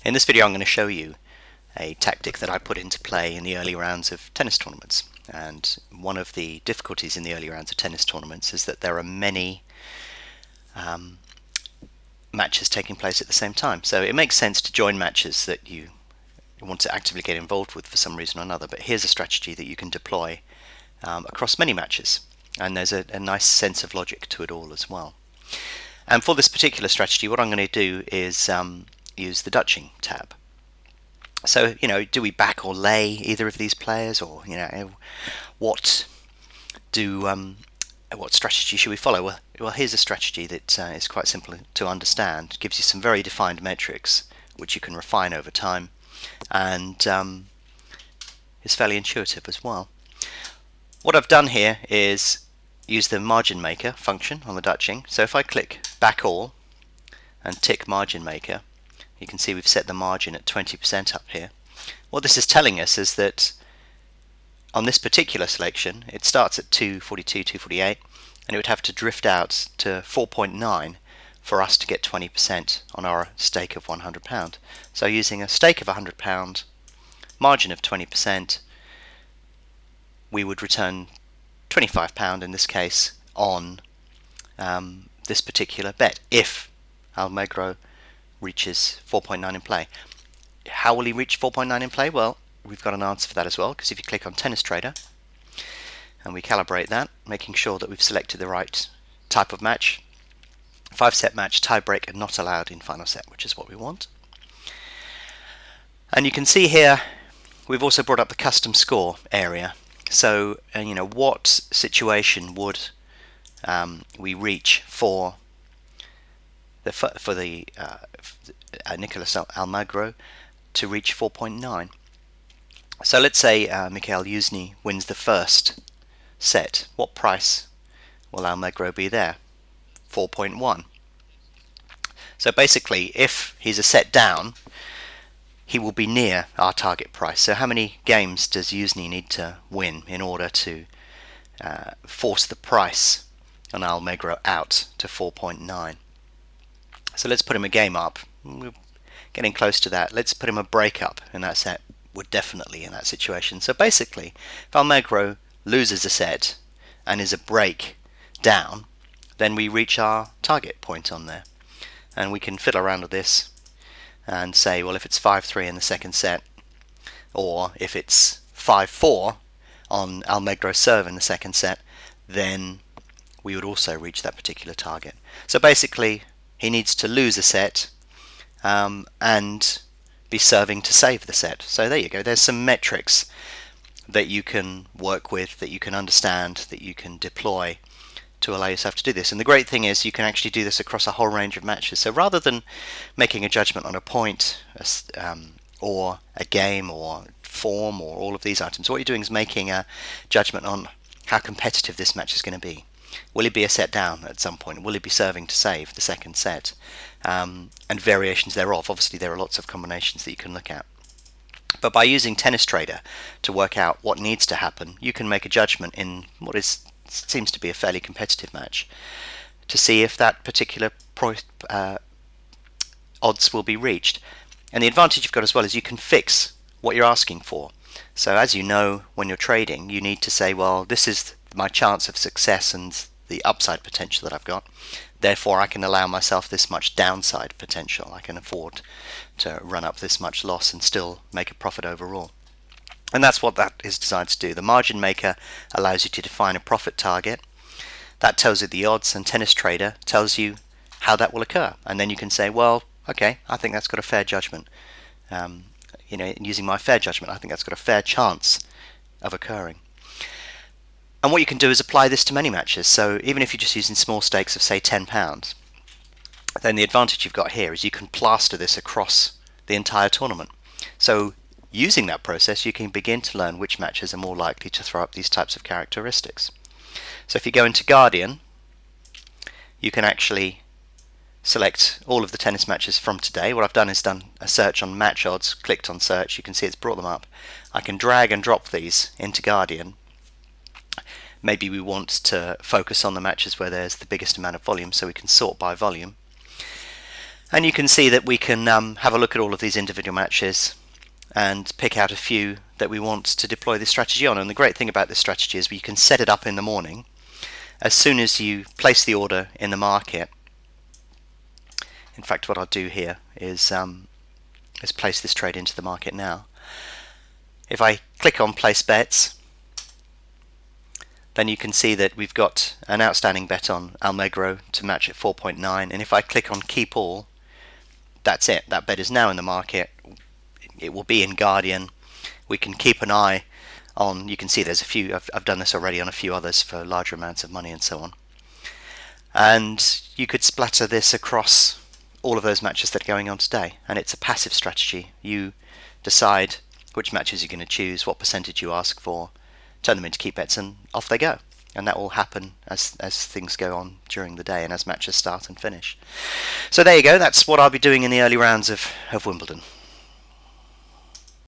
In this video I'm going to show you a tactic that I put into play in the early rounds of tennis tournaments. And one of the difficulties in the early rounds of tennis tournaments is that there are many matches taking place at the same time. So it makes sense to join matches that you want to actively get involved with for some reason or another. But here's a strategy that you can deploy across many matches. And there's a nice sense of logic to it all as well. And for this particular strategy, what I'm going to do is use the Dutching tab. So, do we back or lay either of these players, or what strategy should we follow? Well, here's a strategy that is quite simple to understand. It gives you some very defined metrics which you can refine over time, and is fairly intuitive as well. What I've done here is use the margin maker function on the Dutching. So if I click back all and tick margin maker, you can see we've set the margin at 20% up here. What this is telling us is that on this particular selection it starts at 242, 248, and it would have to drift out to 4.9 for us to get 20% on our stake of £100. So using a stake of £100, margin of 20%, we would return £25 in this case on this particular bet if Almagro reaches 4.9 in play. How will he reach 4.9 in play? Well, we've got an answer for that as well, because if you click on Tennis Trader and we calibrate that, making sure that we've selected the right type of match, 5-set match, tie break, and not allowed in final set, which is what we want. And you can see here we've also brought up the custom score area. So what situation would we reach for Nicolas Almagro to reach 4.9. So let's say Mikhail Yuzny wins the first set. What price will Almagro be there? 4.1. So basically, if he's a set down, he will be near our target price. So how many games does Yuzny need to win in order to force the price on Almagro out to 4.9? So let's put him a game up. We're getting close to that. Let's put him a break up in that set. We're definitely in that situation. So basically, if Almagro loses a set and is a break down, then we reach our target point on there. And we can fiddle around with this and say, well, if it's 5-3 in the second set, or if it's 5-4 on Almagro's serve in the second set, then we would also reach that particular target. So basically, he needs to lose a set and be serving to save the set. So there you go. There's some metrics that you can work with, that you can understand, that you can deploy to allow yourself to do this. And the great thing is you can actually do this across a whole range of matches. So rather than making a judgment on a point or a game or form or all of these items, what you're doing is making a judgment on how competitive this match is going to be. Will he be a set down at some point? Will he be serving to save the second set? And variations thereof. Obviously there are lots of combinations that you can look at. But by using Tennis Trader to work out what needs to happen, you can make a judgment in what seems to be a fairly competitive match to see if that particular odds will be reached. And the advantage you've got as well is you can fix what you're asking for. So as you know, when you're trading, you need to say, well, this is my chance of success and the upside potential that I've got. Therefore, I can allow myself this much downside potential. I can afford to run up this much loss and still make a profit overall. And that's what that is designed to do. The margin maker allows you to define a profit target. That tells you the odds, and Tennis Trader tells you how that will occur. And then you can say, well, okay, I think that's got a fair judgment. Using my fair judgment, I think that's got a fair chance of occurring. And what you can do is apply this to many matches. So even if you're just using small stakes of, say, £10, then the advantage you've got here is you can plaster this across the entire tournament. So using that process, you can begin to learn which matches are more likely to throw up these types of characteristics. So if you go into Guardian, you can actually select all of the tennis matches from today. What I've done is done a search on match odds, clicked on search, you can see it's brought them up. I can drag and drop these into Guardian. Maybe we want to focus on the matches where there's the biggest amount of volume, so we can sort by volume. And you can see that we can have a look at all of these individual matches and pick out a few that we want to deploy this strategy on. And the great thing about this strategy is you can set it up in the morning. As soon as you place the order in the market, in fact what I'll do here is place this trade into the market now. If I click on place bets, then you can see that we've got an outstanding bet on Almagro to match at 4.9, and if I click on keep all, that's it. That bet is now in the market. It will be in Guardian. We can keep an eye on, you can see there's a few, I've done this already on a few others for larger amounts of money and so on. And you could splatter this across all of those matches that are going on today, and it's a passive strategy. You decide which matches you're going to choose, what percentage you ask for, turn them into keep bets, and off they go. And that will happen as things go on during the day and as matches start and finish. So there you go, that's what I'll be doing in the early rounds of Wimbledon.